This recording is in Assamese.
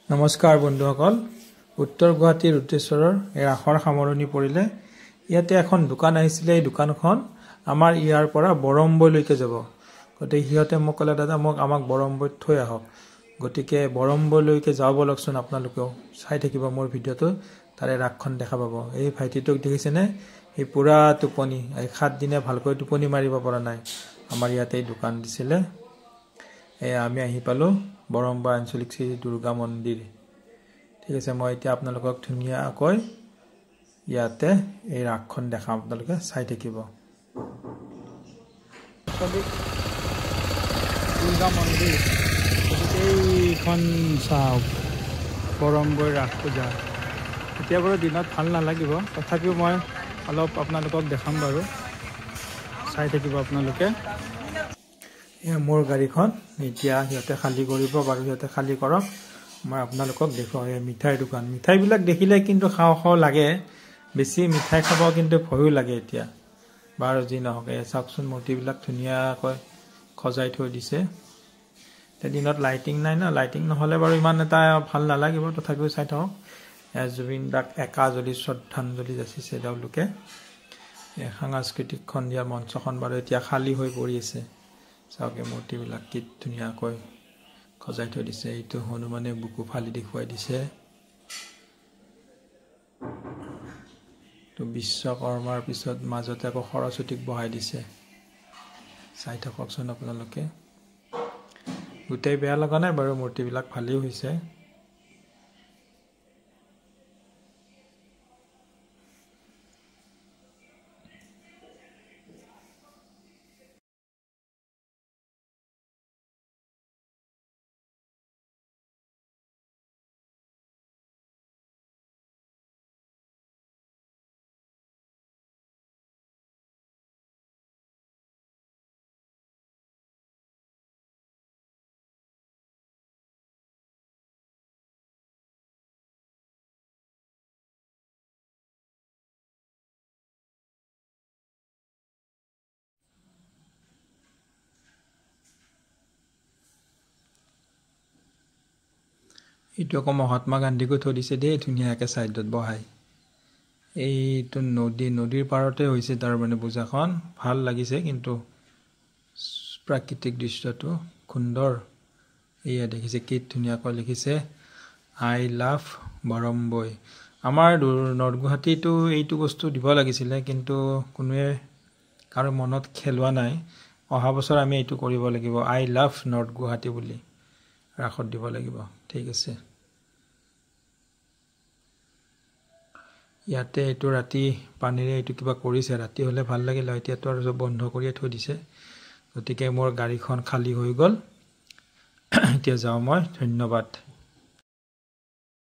নমস্কাৰ বন্ধুসকল উত্তৰ গুৱাহাটীৰ ৰুদ্ৰেশ্বৰৰ এই আখৰ সামৰণি পৰিলে ইয়াতে এখন দোকান আহিছিলে এই দোকানখন আমাৰ ইয়াৰ পৰা বৰম্বলৈকে যাব গতে হিয়তে মোক কলে দাদা আমাক বৰম্বৈত থৈ আহক গতিকে বৰম্বলৈকে যাব বলকচোন আপোনালোকেও চাই থাকিব মোৰ ভিডিওটো তাৰে ৰাখখন দেখা পাব এই ভাইটিটোক দেখিছেনে এই পুৰা টোপনি এই 7 দিনে ভালকৈ টোপনি মাৰিব পৰা নাই আমাৰ ইয়াতে দোকান দিছিলে আমি আহি পালো বৰম্বা আঞ্চলিক শ্ৰী দুৰ্গা মন্দিৰ ঠিক আছে মই এতিয়া আপোনালোকক ধুনিয়াকৈ ইয়াতে এই ৰাখখন দেখাম আপোনালোকে চাই থাকিব দুৰ্গা মন্দিৰ এইখন চাওক বৰম্বৈ ৰাখ পূজা এতিয়া বাৰু দিনত ভাল নালাগিব তথাপিও মই অলপ আপোনালোকক দেখাম বাৰু চাই থাকিব আপোনালোকে মোৰ গাড়ীখন এতিয়া হিয়তে খালি কৰিব বাৰু হিয়তে খালি কৰক মই আপোনালোকক দেখুৱাও এই মিঠাই দোকান মিঠাইবিলাক দেখিলে কিন্তু খাও লাগে বেছি মিঠাই খাব কিন্তু ভয়ও লাগে এতিয়া বাৰু যি নহওক এই চাওকচোন মূৰ্তিবিলাক ধুনিয়াকৈ খজাই থৈ দিছে দিনত লাইটিং নাই না লাইটিং নহলে বাৰু ইমান এটা ভাল নালাগিব তথাপিও চাই থাকক জুবিন দাক একাজলি শ্ৰদ্ধাঞ্জলি যাচিছে তেওঁলোকে সাংস্কৃতিক খণ্ডিয়া মঞ্চখন বাৰু এতিয়া খালী হৈ পৰি আছে চাওকে মূৰ্তিবিলাক কি ধুনিয়াকৈ খজাই থৈ দিছে এইটো হনুমানে বুকু ফালি দেখুৱাই দিছে তো বিশ্বকৰ্মাৰ পিছত মাজতে আকৌ সৰস্বতীক বহাই দিছে চাই থাককচোন আপোনালোকে গোটেই বেয়া লগা নাই বাৰু মূৰ্তিবিলাক ভালেই হৈছে এইটো আকৌ মহাত্মা গান্ধীকো থৈ দিছে দেই ধুনীয়াকৈ ছাইডত বহাই এইটো নদীৰ পাৰতে হৈছে তাৰ মানে পূজাখন ভাল লাগিছে কিন্তু প্ৰাকৃতিক দৃশ্যটো সুন্দৰ এয়া দেখিছে কি ধুনীয়াকৈ লিখিছে আই লাভ বৰম্বৈ আমাৰ নৰ্থ গুৱাহাটীটো এইটো বস্তু দিব লাগিছিলে কিন্তু কোনোৱে কাৰো মনত খেলোৱা নাই অহা বছৰ আমি এইটো কৰিব লাগিব আই লাভ নৰ্থ গুৱাহাটী বুলি ৰাখত দিব লাগিব ঠিক আছে ইয়াতে এইটো ৰাতি পানীৰে এইটো কিবা কৰিছে ৰাতি হলে ভাল লাগিল এতিয়াতো আৰু সব বন্ধ কৰিয়ে থৈ দিছে গতিকে মোৰ গাড়ীখন খালী হৈ গ'ল এতিয়া যাওঁ মই ধন্যবাদ